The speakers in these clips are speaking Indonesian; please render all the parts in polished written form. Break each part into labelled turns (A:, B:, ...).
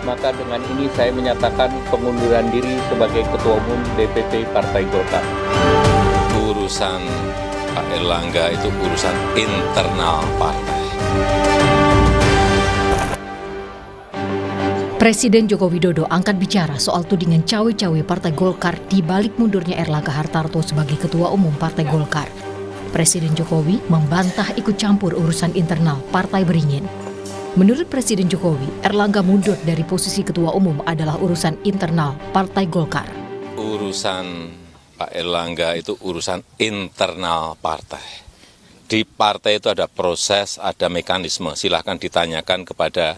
A: maka dengan ini saya menyatakan pengunduran diri sebagai Ketua Umum DPP Partai Golkar.
B: Urusan Pak Erlangga itu urusan internal partai.
C: Presiden Joko Widodo angkat bicara soal tudingan cawe-cawe Partai Golkar di balik mundurnya Erlangga Hartarto sebagai Ketua Umum Partai Golkar. Presiden Jokowi membantah ikut campur urusan internal Partai Beringin. Menurut Presiden Jokowi, Erlangga mundur dari posisi Ketua Umum adalah urusan internal Partai Golkar.
B: Urusan Pak Erlangga itu urusan internal partai. Di partai itu ada proses, ada mekanisme. Silahkan ditanyakan kepada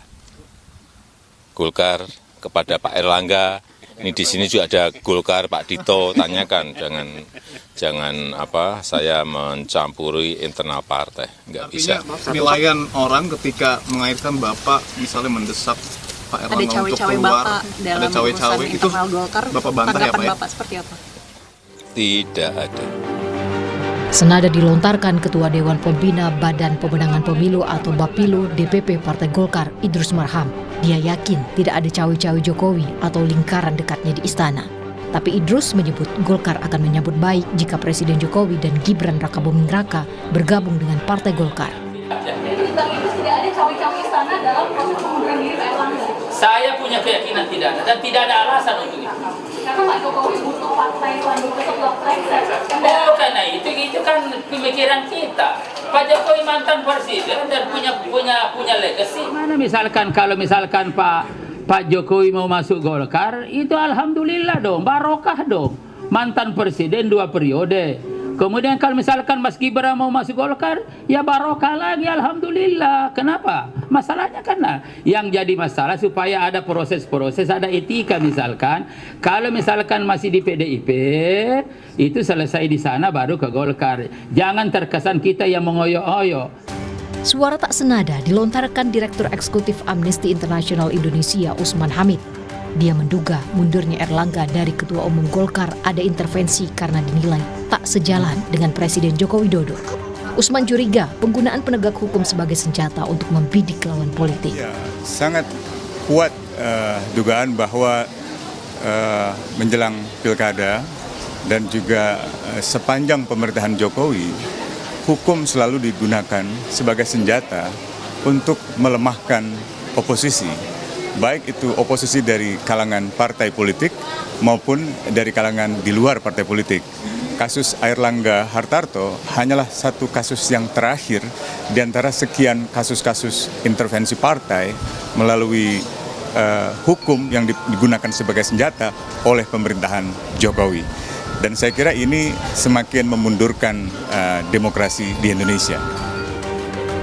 B: Golkar, kepada Pak Erlangga. Ini di sini juga ada Golkar, Pak Dito, tanyakan. Jangan saya mencampuri internal partai. Nggak bisa.
D: Penilaian orang ketika mengaitkan Bapak misalnya mendesak Pak Erlangga untuk keluar, ada cawe-cawe itu
E: Golkar,
D: Bapak bantah ya Pak ya?
E: Bapak seperti apa?
B: Tidak ada.
C: Senada dilontarkan Ketua Dewan Pembina Badan Pemenangan Pemilu atau Bapilu DPP Partai Golkar, Idrus Marham. Dia yakin tidak ada cawe-cawe Jokowi atau lingkaran dekatnya di istana. Tapi Idrus menyebut Golkar akan menyambut baik jika Presiden Jokowi dan Gibran Rakabuming Raka bergabung dengan Partai Golkar.
E: Jadi Bang Idrus tidak ada cawe-cawe istana dalam proses pengunduran diri Pak Erlangga?
F: Saya punya keyakinan tidak ada dan tidak ada alasan untuk itu.
E: Karena Pak Jokowi butuh partai selanjutnya setelah Brexit.
F: Oh, karena itu kan pemikiran kita. Pak Jokowi mantan presiden dan punya legacy. Mana misalkan kalau Pak Jokowi mau masuk Golkar, itu alhamdulillah dong, barokah dong. Mantan presiden 2 periode. Kemudian kalau misalkan Mas Gibran mau masuk Golkar, ya barokah lagi, alhamdulillah. Kenapa? Masalahnya karena yang jadi masalah supaya ada proses-proses, ada etika misalkan. Kalau misalkan masih di PDIP, itu selesai di sana baru ke Golkar. Jangan terkesan kita yang mengoyo-oyo.
C: Suara tak senada dilontarkan Direktur Eksekutif Amnesty International Indonesia, Usman Hamid. Dia menduga mundurnya Erlangga dari Ketua Umum Golkar ada intervensi karena dinilai tak sejalan dengan Presiden Joko Widodo. Usman curiga penggunaan penegak hukum sebagai senjata untuk membidik lawan politik.
G: Ya, sangat kuat dugaan bahwa menjelang pilkada dan juga sepanjang pemerintahan Jokowi, hukum selalu digunakan sebagai senjata untuk melemahkan oposisi. Baik itu oposisi dari kalangan partai politik maupun dari kalangan di luar partai politik. Kasus Erlangga Hartarto hanyalah satu kasus yang terakhir di antara sekian kasus-kasus intervensi partai melalui hukum yang digunakan sebagai senjata oleh pemerintahan Jokowi. Dan saya kira ini semakin memundurkan demokrasi di Indonesia.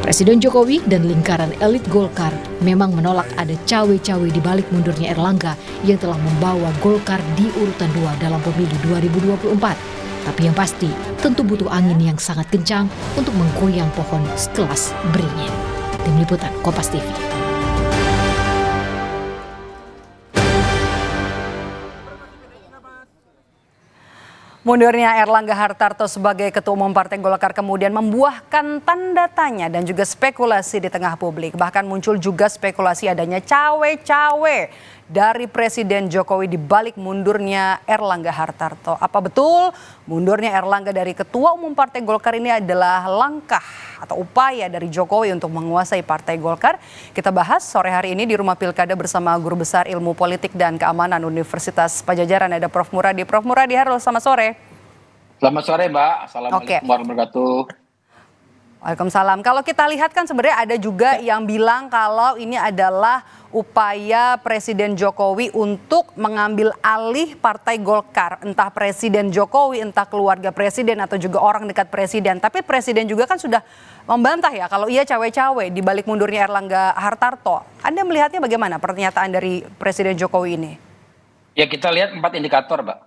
C: Presiden Jokowi dan lingkaran elit Golkar memang menolak ada cawe-cawe di balik mundurnya Erlangga yang telah membawa Golkar di urutan 2 dalam pemilu 2024. Tapi yang pasti, tentu butuh angin yang sangat kencang untuk menggoyang pohon sekelas beringin. Tim Liputan Kompas TV.
E: Mundurnya Erlangga Hartarto sebagai Ketua Umum Partai Golkar kemudian membuahkan tanda tanya dan juga spekulasi di tengah publik. Bahkan muncul juga spekulasi adanya cawe-cawe dari Presiden Jokowi di balik mundurnya Erlangga Hartarto. Apa betul mundurnya Erlangga dari Ketua Umum Partai Golkar ini adalah langkah atau upaya dari Jokowi untuk menguasai Partai Golkar? Kita bahas sore hari ini di Rumah Pilkada bersama Guru Besar Ilmu Politik dan Keamanan Universitas Padjadjaran. Ada Prof. Muradi. Prof. Muradi, halo, selamat sore.
H: Selamat sore Mbak, Assalamualaikum warahmatullahi wabarakatuh.
E: Waalaikumsalam. Kalau kita lihat kan sebenarnya ada juga yang bilang kalau ini adalah upaya Presiden Jokowi untuk mengambil alih Partai Golkar. Entah Presiden Jokowi, entah keluarga Presiden atau juga orang dekat Presiden. Tapi Presiden juga kan sudah membantah ya kalau ia cawe-cawe di balik mundurnya Erlangga Hartarto. Anda melihatnya bagaimana pernyataan dari Presiden Jokowi ini?
H: Ya kita lihat 4 indikator Mbak.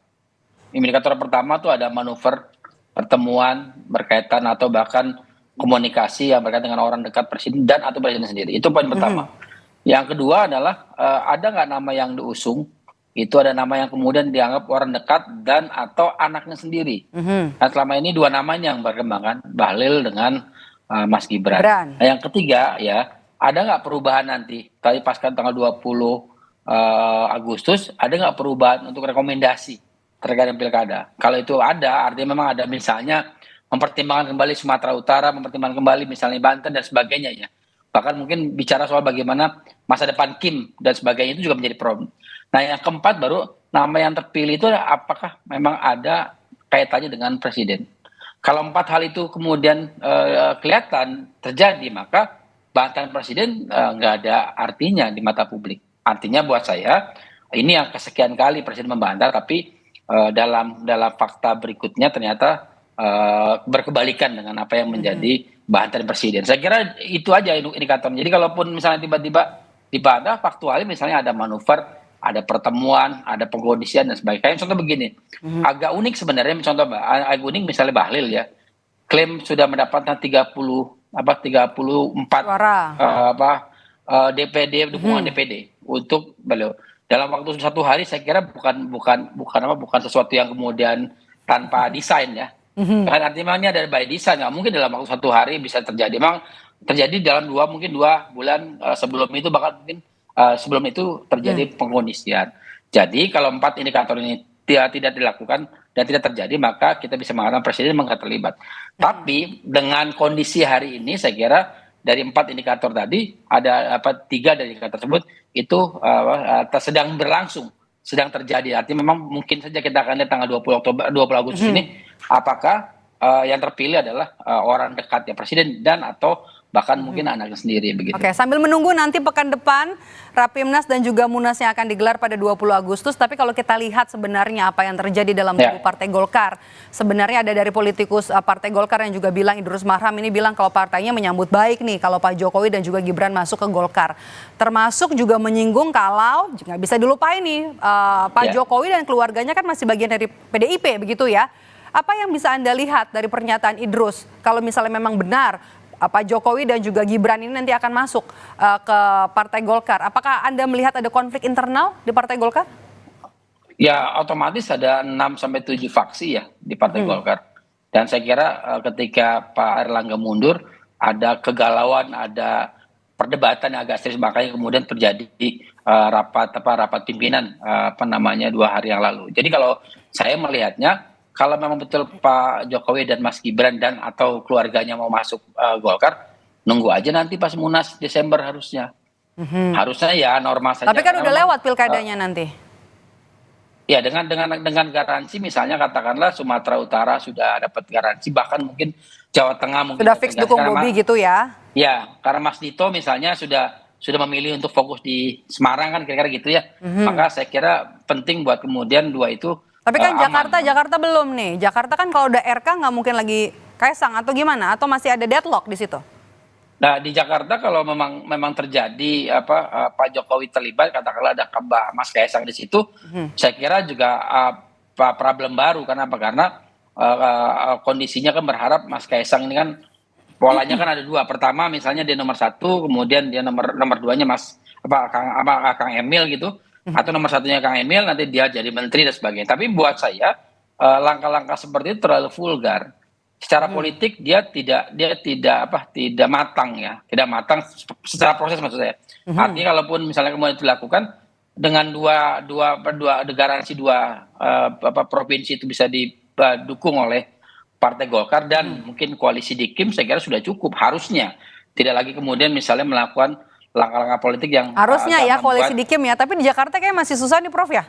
H: Indikator pertama tuh ada manuver, pertemuan berkaitan atau bahkan komunikasi yang berkaitan dengan orang dekat Presiden dan atau Presiden sendiri. Itu poin pertama. Yang kedua adalah ada nggak nama yang diusung, itu ada nama yang kemudian dianggap orang dekat dan atau anaknya sendiri. Nah, selama ini 2 namanya yang berkembang kan, Bahlil dengan Mas Gibran. Nah, yang ketiga ya, ada nggak perubahan nanti, tadi pasca tanggal 20 Agustus, ada nggak perubahan untuk rekomendasi terkait dengan pilkada? Kalau itu ada, artinya memang ada misalnya mempertimbangkan kembali Sumatera Utara, mempertimbangkan kembali misalnya Banten dan sebagainya ya. Bahkan mungkin bicara soal bagaimana masa depan Kim dan sebagainya itu juga menjadi problem. Nah yang keempat baru nama yang terpilih itu apakah memang ada kaitannya dengan presiden. Kalau 4 hal itu kemudian kelihatan terjadi, maka bantahan presiden nggak ada artinya di mata publik. Artinya buat saya ini yang kesekian kali presiden membantah, tapi dalam fakta berikutnya ternyata berkebalikan dengan apa yang menjadi bantahan presiden. Saya kira itu aja indikatornya. Jadi kalaupun misalnya tiba-tiba dibantah, faktualnya misalnya ada manuver, ada pertemuan, ada pengkondisian dan sebagainya. Contoh begini, agak unik sebenarnya. Contoh agak unik misalnya Bahlil ya, klaim sudah mendapatkan 34
E: Suara.
H: DPD dukungan DPD untuk beliau dalam waktu 1 hari. Saya kira bukan sesuatu yang kemudian tanpa desain ya. Kan artinya ini ada by design, nggak mungkin dalam waktu 1 hari bisa terjadi. Memang terjadi dalam mungkin 2 bulan sebelum itu, bahkan mungkin sebelum itu terjadi pengkondisian. Jadi kalau 4 indikator ini tidak dilakukan dan tidak terjadi, maka kita bisa mengatakan presiden nggak terlibat. Tapi dengan kondisi hari ini, saya kira dari 4 indikator tadi ada 3 dari indikator tersebut itu sedang berlangsung, sedang terjadi. Artinya memang mungkin saja kita akan lihat tanggal 20 Agustus ini apakah yang terpilih adalah orang dekatnya presiden dan atau bahkan mungkin anaknya sendiri begitu.
E: Oke, sambil menunggu nanti pekan depan Rapimnas dan juga Munas yang akan digelar pada 20 Agustus, tapi kalau kita lihat sebenarnya apa yang terjadi dalam tubuh Partai Golkar, sebenarnya ada dari politikus Partai Golkar yang juga bilang, Idrus Marham ini bilang kalau partainya menyambut baik nih kalau Pak Jokowi dan juga Gibran masuk ke Golkar. Termasuk juga menyinggung kalau nggak bisa dilupain nih Pak Jokowi dan keluarganya kan masih bagian dari PDIP begitu ya. Apa yang bisa Anda lihat dari pernyataan Idrus kalau misalnya memang benar Pak Jokowi dan juga Gibran ini nanti akan masuk ke Partai Golkar? Apakah Anda melihat ada konflik internal di Partai Golkar?
H: Ya otomatis ada 6-7 faksi ya di Partai Golkar. Dan saya kira ketika Pak Erlangga mundur, ada kegalauan, ada perdebatan yang agak serius, makanya kemudian terjadi rapat pimpinan 2 hari yang lalu. Jadi kalau saya melihatnya, kalau memang betul Pak Jokowi dan Mas Gibran dan atau keluarganya mau masuk Golkar, nunggu aja nanti pas Munas Desember harusnya. Harusnya ya normal saja.
E: Tapi kan udah lewat pilkadanya nanti.
H: Ya dengan garansi, misalnya katakanlah Sumatera Utara sudah dapat garansi, bahkan mungkin Jawa Tengah mungkin
E: sudah fix dukung Bobi gitu ya.
H: Ya, karena Mas Dito misalnya sudah memilih untuk fokus di Semarang kan kira-kira gitu ya. Maka saya kira penting buat kemudian 2 itu.
E: Tapi kan Jakarta belum nih. Jakarta kan kalau udah RK nggak mungkin lagi Kaisang atau gimana? Atau masih ada deadlock di situ?
H: Nah di Jakarta kalau memang terjadi Pak Jokowi terlibat, katakanlah ada Mas Kaisang di situ, saya kira juga problem baru. Karena kondisinya kan berharap Mas Kaisang ini kan polanya kan ada 2. Pertama misalnya dia nomor 1, kemudian dia nomor 2-nya Kang Emil gitu. Atau nomor 1-nya Kang Emil, nanti dia jadi menteri dan sebagainya. Tapi buat saya langkah-langkah seperti itu terlalu vulgar. Secara politik dia tidak matang ya, tidak matang secara proses maksud saya. Artinya kalaupun misalnya kemudian dilakukan dengan dua garansi 2 provinsi itu bisa didukung oleh Partai Golkar dan mungkin koalisi di Kim, saya kira sudah cukup harusnya. Tidak lagi kemudian misalnya melakukan langkah-langkah politik yang
E: harusnya ya koalisi di Kim ya, tapi di Jakarta kayak masih susah nih Prof ya.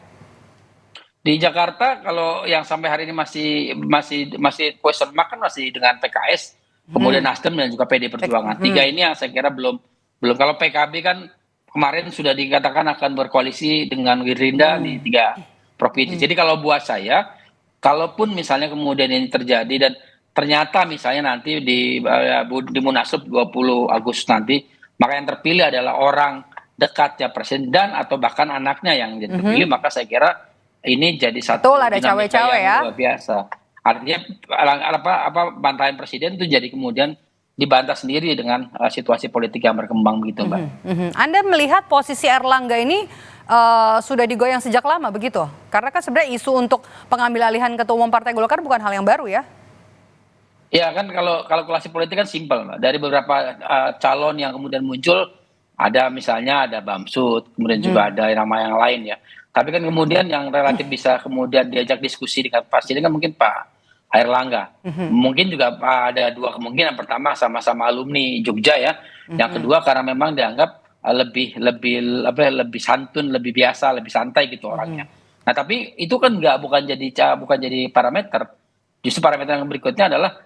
H: Di Jakarta kalau yang sampai hari ini masih question mark kan masih dengan PKS, kemudian Nasdem dan juga PD Perjuangan. 3 ini yang saya kira belum. Kalau PKB kan kemarin sudah dikatakan akan berkoalisi dengan Gerindra di 3 provinsi. Jadi kalau buat saya, kalaupun misalnya kemudian ini terjadi dan ternyata misalnya nanti di Munaslup 20 Agustus nanti, maka yang terpilih adalah orang dekatnya presiden dan atau bahkan anaknya yang terpilih, maka saya kira ini jadi satu
E: ada cawe-cawe ya.
H: Luar biasa. Artinya bantahan presiden itu jadi kemudian dibantah sendiri dengan situasi politik yang berkembang begitu, Mbak.
E: Anda melihat posisi Erlangga ini sudah digoyang sejak lama begitu? Karena kan sebenarnya isu untuk pengambil alihan ketua umum Partai Golkar bukan hal yang baru ya. Ya
H: kan kalau kalkulasi politik kan simpel, Mbak. Dari beberapa calon yang kemudian muncul, Ada misalnya ada Bamsud, kemudian juga ada nama yang lain ya. Tapi kan kemudian yang relatif bisa kemudian diajak diskusi dengan Presiden kan mungkin Pak Airlangga. Mungkin juga ada dua kemungkinan. Pertama sama-sama alumni Jogja ya. Yang kedua karena memang dianggap lebih santun, lebih biasa, lebih santai gitu orangnya. Nah tapi itu kan bukan jadi parameter. Justru parameter yang berikutnya adalah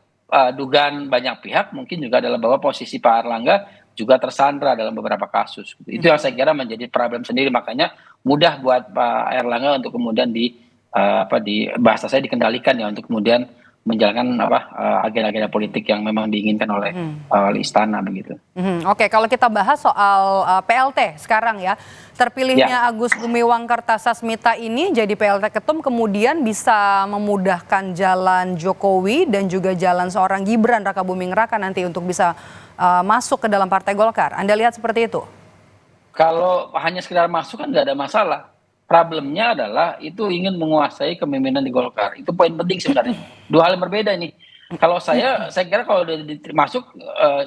H: dugaan banyak pihak mungkin juga adalah bahwa posisi Pak Airlangga juga tersandra dalam beberapa kasus. Itu yang saya kira menjadi problem sendiri, makanya mudah buat Pak Airlangga untuk kemudian di bahasa saya dikendalikan ya untuk kemudian menjalankan agenda-agenda politik yang memang diinginkan oleh istana begitu.
E: Oke, kalau kita bahas soal PLT sekarang ya, terpilihnya Agus Gumiwang Kartasasmita ini jadi PLT Ketum kemudian bisa memudahkan jalan Jokowi dan juga jalan seorang Gibran Rakabuming Raka nanti untuk bisa masuk ke dalam Partai Golkar. Anda lihat seperti itu?
H: Kalau hanya sekedar masuk kan nggak ada masalah. Problemnya adalah itu ingin menguasai kepemimpinan di Golkar. Itu poin penting sebenarnya. Dua hal yang berbeda ini. Kalau saya kira kalau masuk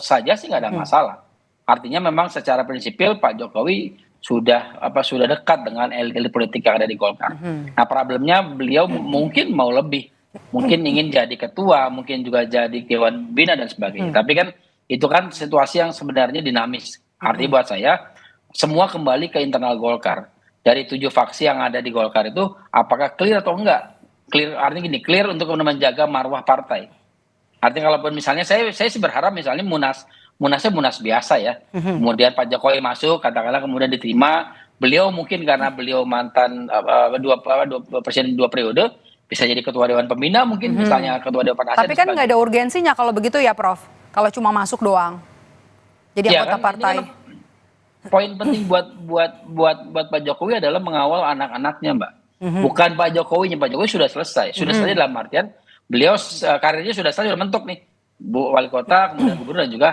H: saja sih nggak ada masalah. Artinya memang secara prinsipil Pak Jokowi sudah dekat dengan elit politik yang ada di Golkar. Nah problemnya beliau mungkin mau lebih, mungkin ingin jadi ketua, mungkin juga jadi Dewan Pembina dan sebagainya. Tapi kan itu kan situasi yang sebenarnya dinamis. Artinya buat saya semua kembali ke internal Golkar. Dari 7 faksi yang ada di Golkar itu apakah clear atau enggak? Clear artinya gini, clear untuk menjaga marwah partai. Artinya kalaupun misalnya saya sih berharap misalnya Munasnya Munas biasa ya. Kemudian Pak Jokowi masuk, katakanlah kemudian diterima. Beliau mungkin karena beliau mantan presiden 2 periode bisa jadi ketua Dewan Pembina mungkin misalnya ketua Dewan Penasihat.
E: Tapi kan nggak ada urgensinya kalau begitu ya Prof. Kalau cuma masuk doang. Jadi anggota partai.
H: Poin penting buat Pak Jokowi adalah mengawal anak-anaknya, Mbak. Bukan Pak Jokowinya. Pak Jokowi sudah selesai. Sudah selesai dalam artian beliau karirnya sudah selesai, sudah mentok nih. Wali kota, kemudian gubernur dan juga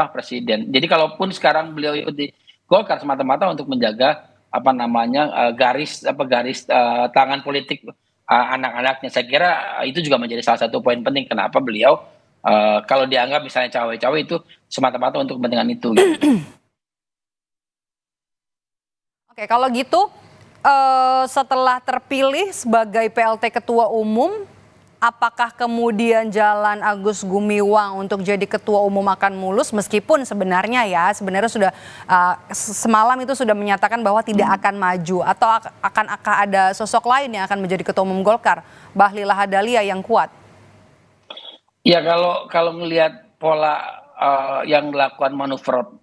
H: presiden. Jadi kalaupun sekarang beliau ikut di Golkar semata-mata untuk menjaga garis tangan politik anak-anaknya. Saya kira itu juga menjadi salah satu poin penting kenapa beliau kalau dianggap misalnya cawe-cawe itu semata-mata untuk kepentingan itu. Gitu.
E: Oke, kalau gitu setelah terpilih sebagai PLT Ketua Umum, apakah kemudian jalan Agus Gumiwang untuk jadi Ketua Umum akan mulus meskipun sebenarnya sudah semalam itu sudah menyatakan bahwa tidak akan maju atau akan ada sosok lain yang akan menjadi Ketua Umum Golkar, Bahlil Lahadalia yang kuat?
H: Ya kalau melihat pola yang dilakukan manuver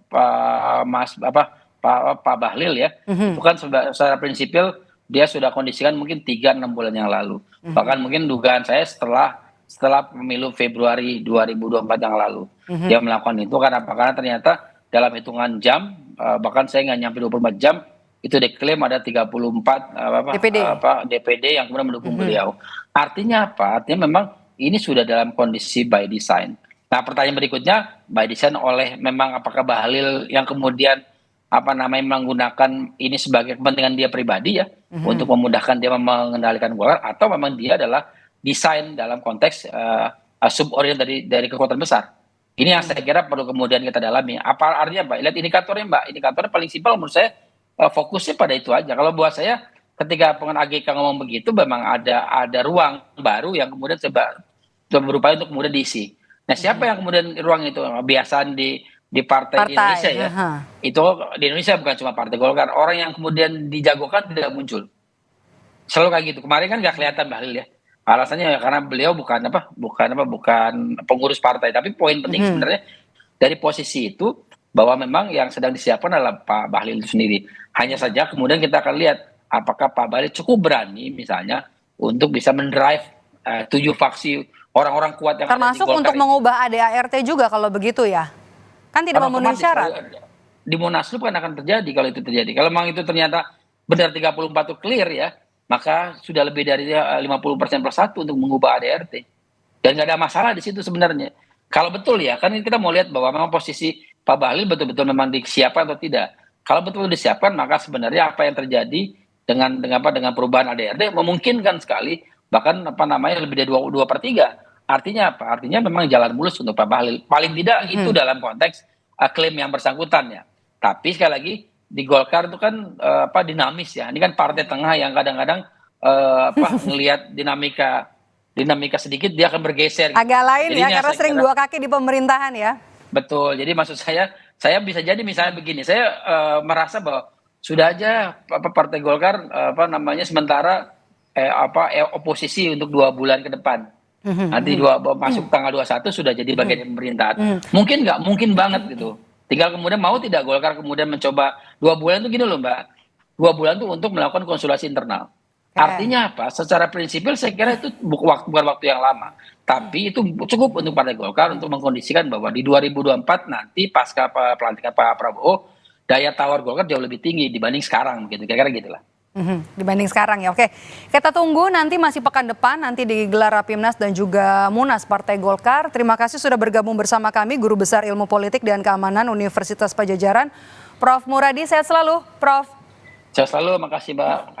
H: Pak Bahlil ya, itu kan secara prinsipil dia sudah kondisikan mungkin 3-6 bulan yang lalu. Bahkan mungkin dugaan saya setelah pemilu Februari 2024 yang lalu. Dia melakukan itu karena ternyata dalam hitungan jam, bahkan saya nggak nyampe 24 jam, itu diklaim ada 34 DPD yang kemudian mendukung beliau. Artinya apa? Artinya memang ini sudah dalam kondisi by design. Nah pertanyaan berikutnya, by design oleh memang apakah Bahlil yang kemudian menggunakan ini sebagai kepentingan dia pribadi ya untuk memudahkan dia mengendalikan Golkar atau memang dia adalah desain dalam konteks subordinat dari kekuatan besar. Ini yang saya kira perlu kemudian kita dalami. Apa artinya Mbak? Lihat indikatornya Mbak. Indikatornya paling simpel menurut saya fokusnya pada itu aja. Kalau buat saya ketika pengen AGK ngomong begitu memang ada ruang baru yang kemudian coba berupaya untuk kemudian diisi. Nah siapa yang kemudian ruang itu? Kebiasaan di partai di Indonesia ya. Itu di Indonesia bukan cuma Partai Golkar. Orang yang kemudian dijagokan tidak muncul. Selalu kayak gitu. Kemarin kan nggak kelihatan Bahlil ya. Alasannya ya karena beliau bukan pengurus partai. Tapi poin penting sebenarnya dari posisi itu bahwa memang yang sedang disiapkan adalah Pak Bahlil itu sendiri. Hanya saja kemudian kita akan lihat apakah Pak Bahlil cukup berani misalnya untuk bisa mendrive 7 faksi orang-orang kuat yang
E: termasuk
H: ada di Golkar
E: untuk mengubah ADART juga kalau begitu ya. Kan tidak memenuhi syarat.
H: Di Munaslup kan akan terjadi kalau itu terjadi. Kalau memang itu ternyata benar 34 itu clear ya, maka sudah lebih dari 50% plus 1 untuk mengubah ADRT. Dan nggak ada masalah di situ sebenarnya. Kalau betul ya, kan kita mau lihat bahwa memang posisi Pak Bahlil betul-betul memang disiapkan atau tidak. Kalau betul disiapkan, maka sebenarnya apa yang terjadi dengan perubahan ADRT memungkinkan sekali, bahkan lebih dari 2/3. Artinya apa? Artinya memang jalan mulus untuk Pak Bahlil. Paling tidak itu dalam konteks klaim yang bersangkutan ya. Tapi sekali lagi di Golkar itu kan dinamis ya. Ini kan partai tengah yang kadang-kadang ngelihat dinamika sedikit dia akan bergeser.
E: Agak lain
H: Jadi
E: ya, karena sering dua kaki di pemerintahan ya.
H: Betul. Jadi maksud saya bisa jadi misalnya begini. Saya merasa bahwa sudah aja Partai Golkar sementara oposisi untuk 2 bulan ke depan. Nanti masuk tanggal 21 sudah jadi bagian pemerintahan. Mungkin nggak? Mungkin banget gitu. Tinggal kemudian mau tidak Golkar kemudian mencoba 2 bulan itu gini loh Mbak. 2 bulan itu untuk melakukan konsultasi internal. Artinya apa? Secara prinsipil saya kira itu bukan waktu yang lama. Tapi itu cukup untuk Partai Golkar untuk mengkondisikan bahwa di 2024 nanti pasca pelantikan Pak Prabowo, daya tawar Golkar jauh lebih tinggi dibanding sekarang gitu. Kira-kira gitulah.
E: Dibanding sekarang ya. Oke, kita tunggu nanti masih pekan depan nanti digelar Rapimnas dan juga Munas Partai Golkar. Terima kasih sudah bergabung bersama kami Guru Besar Ilmu Politik dan Keamanan Universitas Padjadjaran, Prof. Muradi. Sehat selalu, Prof.
H: Sehat selalu, makasih Mbak.